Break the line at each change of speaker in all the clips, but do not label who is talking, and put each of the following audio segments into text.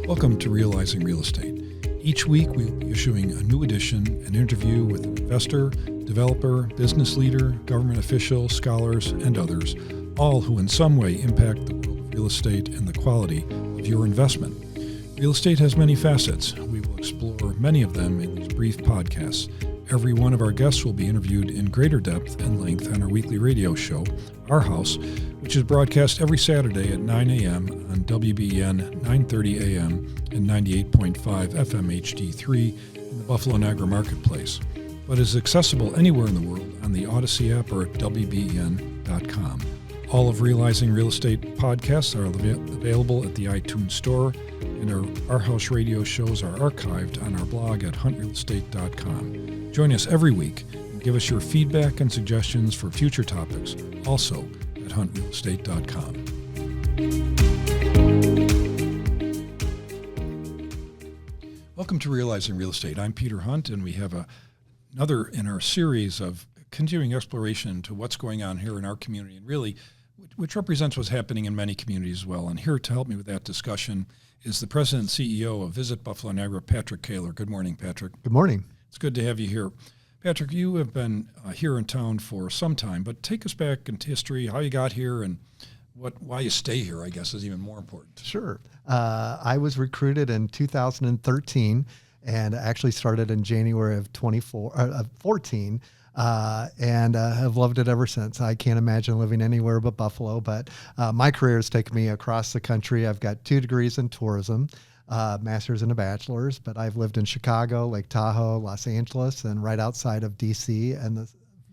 Welcome to Realizing Real Estate. Each week we will be issuing a new edition, an interview with an investor, developer, business leader, government official, scholars, and others, all who in some way impact the world of real estate and the quality of your investment. Real estate has many facets. We will explore many of them in these brief podcasts. Every one of our guests will be interviewed in greater depth and length on our weekly radio show, Our House, which is broadcast every Saturday at 9 a.m. on WBN 930 a.m. and 98.5 FM HD3 in the Buffalo Niagara Marketplace, but is accessible anywhere in the world on the Odyssey app or at WBN.com. All of Realizing Real Estate podcasts are available at the iTunes Store, and our House radio shows are archived on our blog at huntrealestate.com. Join us every week and give us your feedback and suggestions for future topics, also at huntrealestate.com. Welcome to Realizing Real Estate. I'm Peter Hunt, and we have another in our series of continuing exploration into what's going on here in our community, and really, which represents what's happening in many communities as well. And here to help me with that discussion is the President and CEO of Visit Buffalo Niagara, Patrick Kaler. Good morning, Patrick.
Good morning.
It's good to have you here. Patrick, you have been here in town for some time, but take us back into history, how you got here, and why you stay here, I guess, is even more important.
Sure. I was recruited in 2013 and actually started in January of 14 and have loved it ever since. I can't imagine living anywhere but Buffalo, but my career has taken me across the country. I've got 2 degrees in tourism, master's and a bachelor's, but I've lived in Chicago, Lake Tahoe, Los Angeles, and right outside of D.C. and the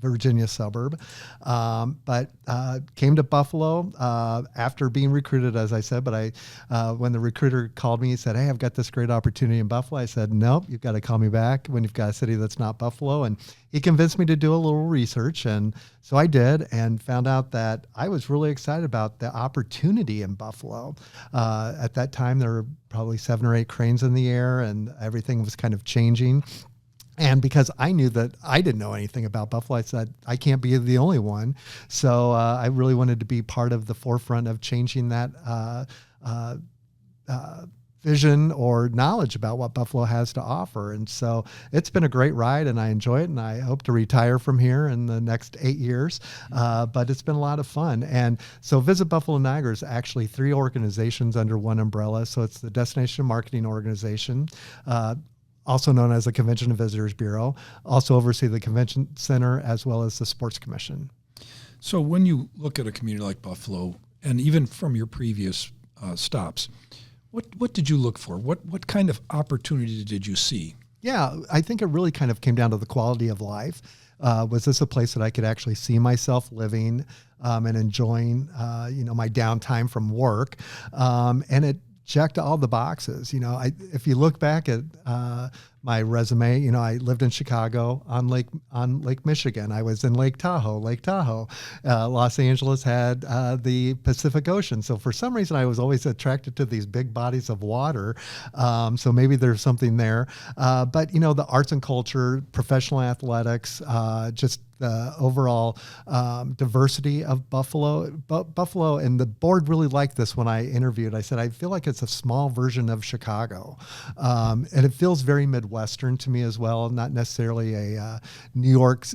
Virginia suburb, but came to Buffalo after being recruited, as I said. But when the recruiter called me, he said, "Hey, I've got this great opportunity in Buffalo." I said, "Nope, you've got to call me back when you've got a city that's not Buffalo." And he convinced me to do a little research, and so I did, and found out that I was really excited about the opportunity in Buffalo. At that time, there were probably 7 or 8 cranes in the air, and everything was kind of changing. And because I knew that I didn't know anything about Buffalo, I said, I can't be the only one. So I really wanted to be part of the forefront of changing that vision or knowledge about what Buffalo has to offer. And so it's been a great ride, and I enjoy it, and I hope to retire from here in the next 8 years. But it's been a lot of fun. And so Visit Buffalo Niagara is actually 3 organizations under one umbrella. So it's the Destination Marketing Organization, also known as the Convention and Visitors Bureau, also oversee the Convention Center as well as the Sports Commission.
So when you look at a community like Buffalo, and even from your previous stops, what did you look for? What kind of opportunity did you see?
Yeah, I think it really kind of came down to the quality of life. Was this a place that I could actually see myself living and enjoying, my downtime from work? And it checked all the boxes. If you look back at my resume, I lived in Chicago on Lake Michigan. I was in Lake Tahoe. Los Angeles had the Pacific Ocean. So for some reason, I was always attracted to these big bodies of water. So maybe there's something there. But the arts and culture, professional athletics, just the overall diversity of Buffalo. Buffalo, and the board really liked this when I interviewed. I said, I feel like it's a small version of Chicago. And it feels very Midwestern to me as well, not necessarily a New York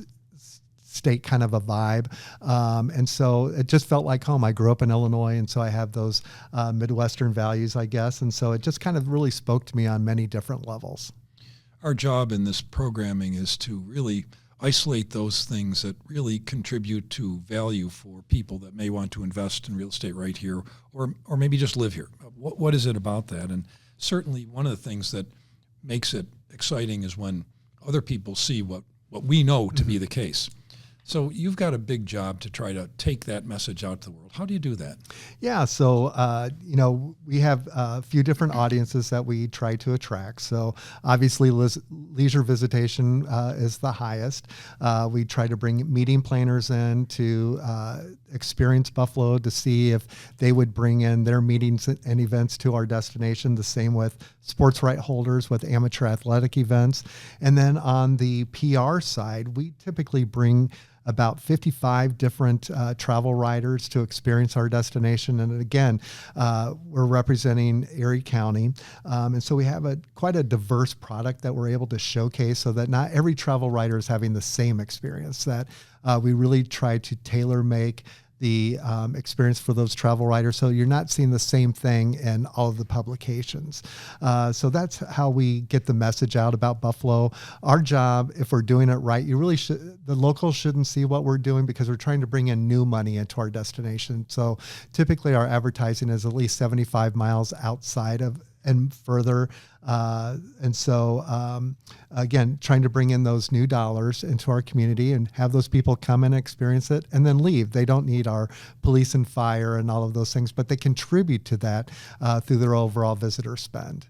state kind of a vibe. And so it just felt like home. I grew up in Illinois, and so I have those Midwestern values, I guess. And so it just kind of really spoke to me on many different levels.
Our job in this programming is to really isolate those things that really contribute to value for people that may want to invest in real estate right here, or maybe just live here. What is it about that? And certainly one of the things that makes it exciting is when other people see what we know to be the case. So you've got a big job to try to take that message out to the world. How do you do that?
Yeah, so, we have a few different audiences that we try to attract. So obviously leisure visitation is the highest. We try to bring meeting planners in to experience Buffalo to see if they would bring in their meetings and events to our destination. The same with sports right holders with amateur athletic events. And then on the PR side, we typically bring about 55 different travel riders to experience our destination. And again, we're representing Erie County. And so we have quite a diverse product that we're able to showcase so that not every travel rider is having the same experience, that we really try to tailor make the experience for those travel riders, so you're not seeing the same thing in all of the publications. So that's how we get the message out about Buffalo. Our job, if we're doing it right, the locals shouldn't see what we're doing because we're trying to bring in new money into our destination. So typically our advertising is at least 75 miles outside of and further. Again, trying to bring in those new dollars into our community and have those people come and experience it and then leave. They don't need our police and fire and all of those things, but they contribute to that through their overall visitor spend.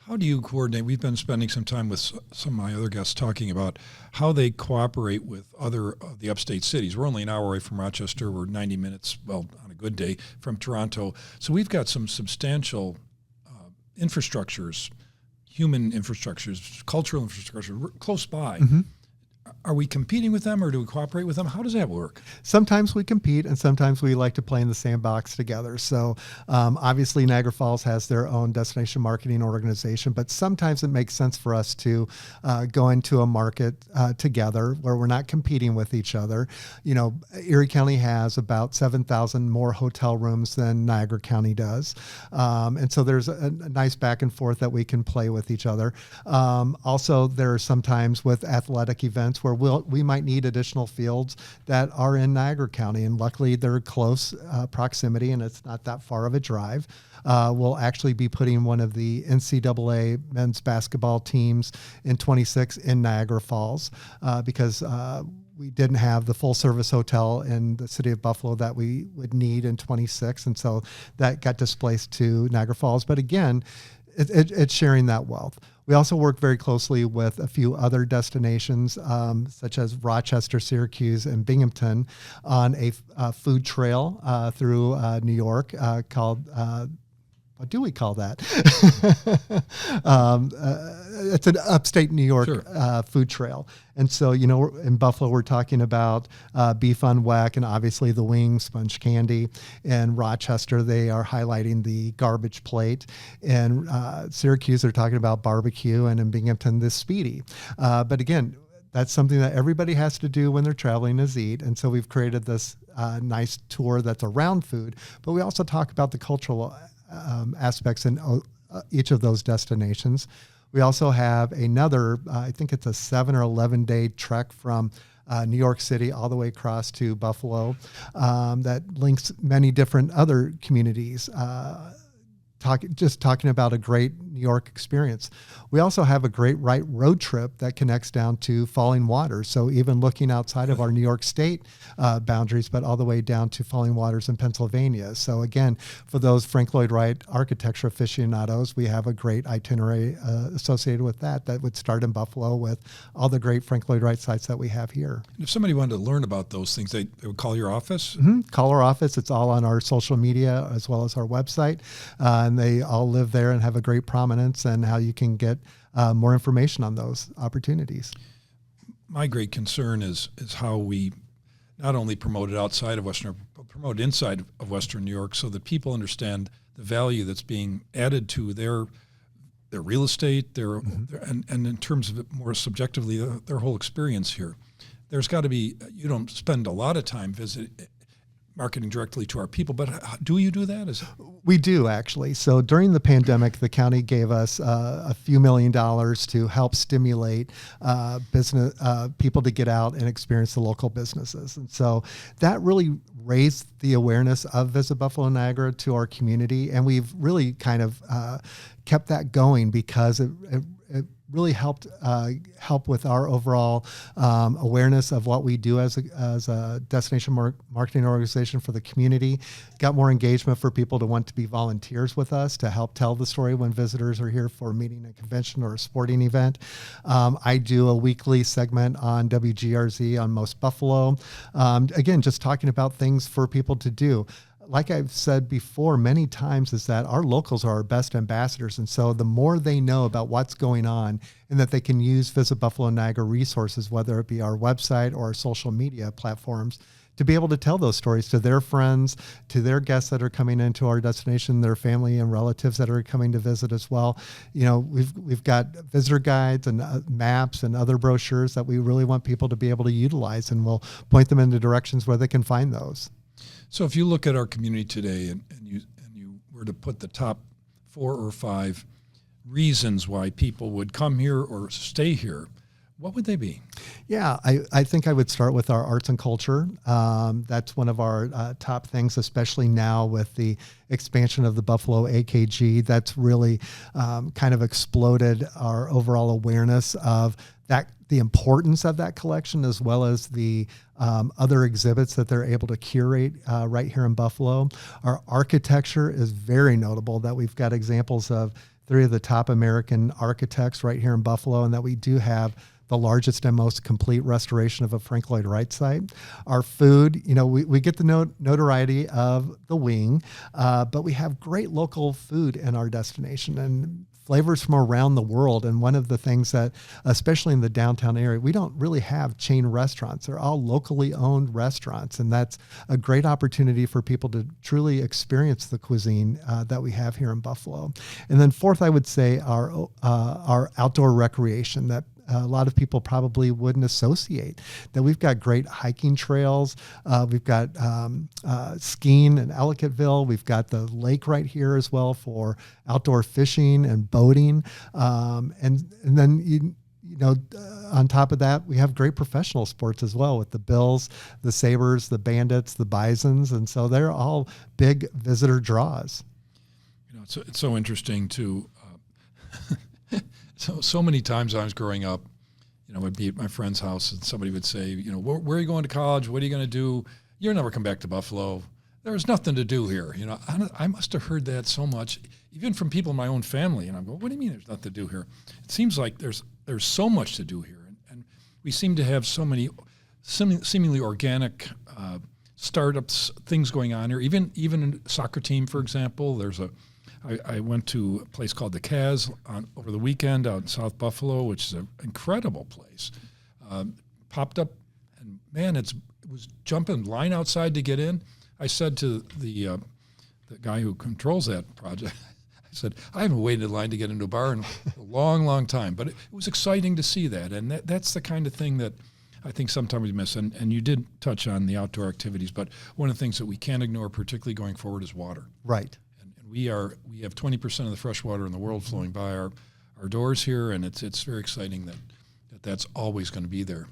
How do you coordinate? We've been spending some time with some of my other guests talking about how they cooperate with other of the upstate cities. We're only an hour away from Rochester. We're 90 minutes, well, on a good day, from Toronto. So we've got some substantial infrastructures, human infrastructures, cultural infrastructure close by. Mm-hmm. Are we competing with them or do we cooperate with them? How does that work?
Sometimes we compete and sometimes we like to play in the sandbox together. So obviously Niagara Falls has their own destination marketing organization, but sometimes it makes sense for us to go into a market together where we're not competing with each other. You know, Erie County has about 7,000 more hotel rooms than Niagara County does. And so there's a nice back and forth that we can play with each other. Also, there are sometimes with athletic events where we might need additional fields that are in Niagara County, and luckily they're close proximity and it's not that far of a drive. We'll actually be putting one of the NCAA men's basketball teams in 26 in Niagara Falls because we didn't have the full service hotel in the city of Buffalo that we would need in 26, and so that got displaced to Niagara Falls. But again, it's sharing that wealth. We also work very closely with a few other destinations, such as Rochester, Syracuse, and Binghamton, on a food trail through New York called, what do we call that? It's an upstate New York food trail. And so, you know, in Buffalo, we're talking about beef on weck and obviously the wings, sponge candy. In Rochester, they are highlighting the garbage plate. In Syracuse, they're talking about barbecue, and in Binghamton, the speedy. But again, that's something that everybody has to do when they're traveling is eat. And so we've created this nice tour that's around food, but we also talk about the cultural aspects in each of those destinations. We also have another, I think it's a 7 or 11 day trek from New York City all the way across to Buffalo that links many different other communities. Talking about a great New York experience. We also have a great road trip that connects down to Falling Waters. So even looking outside of our New York State boundaries, but all the way down to Falling Waters in Pennsylvania. So again, for those Frank Lloyd Wright architecture aficionados, we have a great itinerary associated with that would start in Buffalo with all the great Frank Lloyd Wright sites that we have here.
And if somebody wanted to learn about those things, they would call your office?
Mm-hmm. Call our office. It's all on our social media as well as our website. And they all live there and have a great prominence, and how you can get more information on those opportunities.
My great concern is how we not only promote it outside of Western, but promote it inside of Western New York so that people understand the value that's being added to their real estate, their and in terms of it more subjectively, their whole experience here. There's got to be, you don't spend a lot of time marketing directly to our people, but do you do that?
We do, actually. So during the pandemic, the county gave us a few $1 million to help stimulate business people to get out and experience the local businesses. And so that really raised the awareness of Visit Buffalo Niagara to our community. And we've really kind of kept that going because it really help with our overall awareness of what we do as a destination marketing organization for the community. Got more engagement for people to want to be volunteers with us to help tell the story when visitors are here for a meeting, a convention, or a sporting event. I do a weekly segment on WGRZ on Most Buffalo. Again, just talking about things for people to do. like I've said before many times, is that our locals are our best ambassadors. And so the more they know about what's going on and that they can use Visit Buffalo Niagara resources, whether it be our website or our social media platforms, to be able to tell those stories to their friends, to their guests that are coming into our destination, their family and relatives that are coming to visit as well. You know, we've got visitor guides and maps and other brochures that we really want people to be able to utilize, and we'll point them into directions where they can find those.
So if you look at our community today and you were to put the top 4 or 5 reasons why people would come here or stay here, what would they be?
Yeah, I think I would start with our arts and culture. That's one of our top things, especially now with the expansion of the Buffalo AKG. That's really kind of exploded our overall awareness of that, the importance of that collection, as well as the other exhibits that they're able to curate right here in Buffalo. Our architecture is very notable, that we've got examples of 3 of the top American architects right here in Buffalo, and that we do have the largest and most complete restoration of a Frank Lloyd Wright site. Our food, you know, we get the notoriety of the wing, but we have great local food in our destination and flavors from around the world. And one of the things that, especially in the downtown area, we don't really have chain restaurants. They're all locally owned restaurants. And that's a great opportunity for people to truly experience the cuisine that we have here in Buffalo. And then fourth, I would say our outdoor recreation that a lot of people probably wouldn't associate. That we've got great hiking trails. We've got skiing in Ellicottville. We've got the lake right here as well for outdoor fishing and boating. And then you know, on top of that, we have great professional sports as well with the Bills, the Sabres, the Bandits, the Bisons, and so they're all big visitor draws.
You know, it's so interesting to. So many times I was growing up, you know, I'd be at my friend's house and somebody would say, you know, where are you going to college? What are you going to do? You'll never come back to Buffalo. There's nothing to do here. You know, I must have heard that so much, even from people in my own family. And I'm going, what do you mean there's nothing to do here? It seems like there's so much to do here. And we seem to have so many seemingly organic startups, things going on here. Even in soccer team, for example, I went to a place called the Kaz over the weekend out in South Buffalo, which is an incredible place. Popped up, and man, it was jumping line outside to get in. I said to the guy who controls that project, I said, I haven't waited in line to get into a bar in a long, long time. But it was exciting to see that, and that's the kind of thing that I think sometimes we miss. And you did touch on the outdoor activities, but one of the things that we can't ignore, particularly going forward, is water.
Right.
We have 20% of the fresh water in the world flowing by our doors here, and it's very exciting that's always going to be there.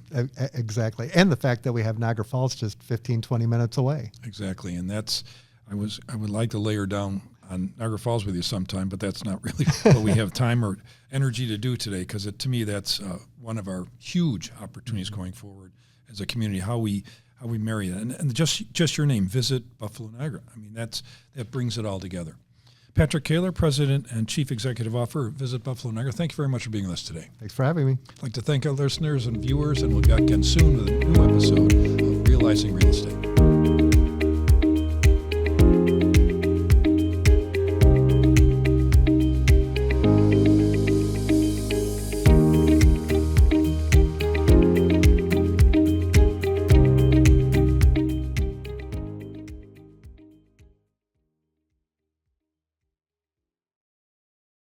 Exactly. And the fact that we have Niagara Falls just 15, 20 minutes away.
Exactly. And I would like to layer down on Niagara Falls with you sometime, but that's not really what we have time or energy to do today, because to me that's one of our huge opportunities going forward as a community, how we marry that. And just your name, Visit Buffalo Niagara. I mean, that brings it all together. Patrick Kaler, President and Chief Executive Officer of Visit Buffalo Niagara, thank you very much for being with us today.
Thanks for having me.
I'd like to thank our listeners and viewers, and we'll be back again soon with a new episode of Realizing Real Estate.